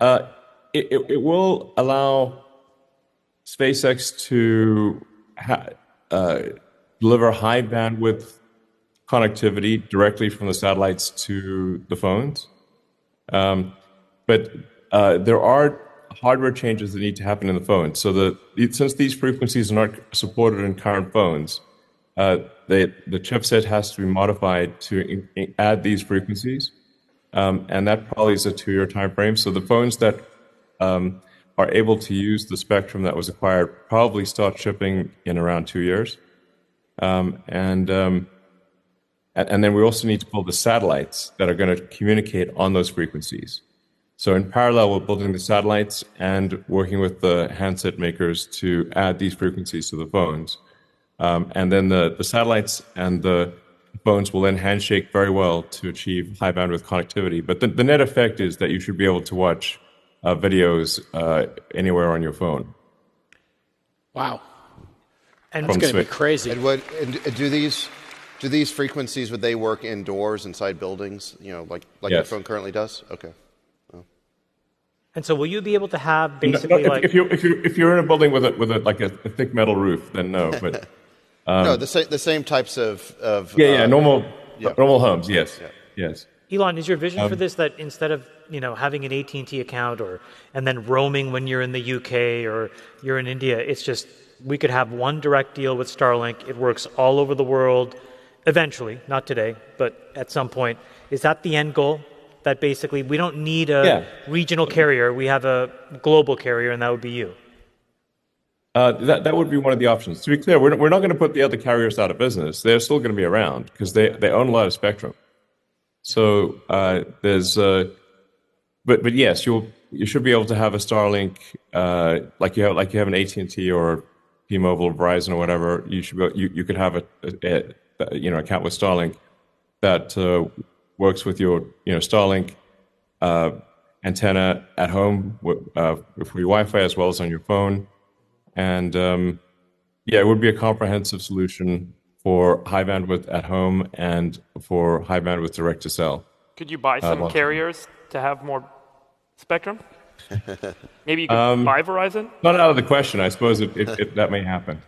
Uh, it will allow SpaceX to ha uh, deliver high bandwidth connectivity directly from the satellites to the phones. But there are hardware changes that need to happen in the phone. So since these frequencies are not supported in current phones, the chipset has to be modified to add these frequencies, and that probably is a 2-year time frame. So the phones that are able to use the spectrum that was acquired probably start shipping in around 2 years. Um, and um, and then we also need to build the satellites that are going to communicate on those frequencies. So in parallel, we're building the satellites and working with the handset makers to add these frequencies to the phones. And then the satellites and the phones will then handshake very well to achieve high bandwidth connectivity. But the net effect is that you should be able to watch videos anywhere on your phone. Wow. And It's From going to be Switch. crazy. And do these frequencies, would they work indoors inside buildings? Like your Yes. phone currently does? Okay. And so will you be able to have No, basically like if you're in a building with a thick metal roof, then no. But No, the same types of normal homes, yes, yes. Elon, is your vision for this that instead of having an AT&T account and then roaming when you're in the UK or you're in India, it's just we could have one direct deal with Starlink. It works all over the world eventually, not today, but at some point. Is that the end goal? That basically we don't need a regional carrier. We have a global carrier, and that would be you. That would be one of the options. To be clear, we're not going to put the other carriers out of business. They're still going to be around because they own a lot of spectrum. So but yes, you should be able to have a Starlink like you have an AT&T or T-Mobile or Verizon or whatever. You could have a account with Starlink that works with your Starlink antenna at home for your Wi-Fi as well as on your phone. And it would be a comprehensive solution for high bandwidth at home and for high bandwidth direct to cell. Could you buy some carriers to have more spectrum? Maybe you could buy Verizon? Not out of the question. I suppose that may happen.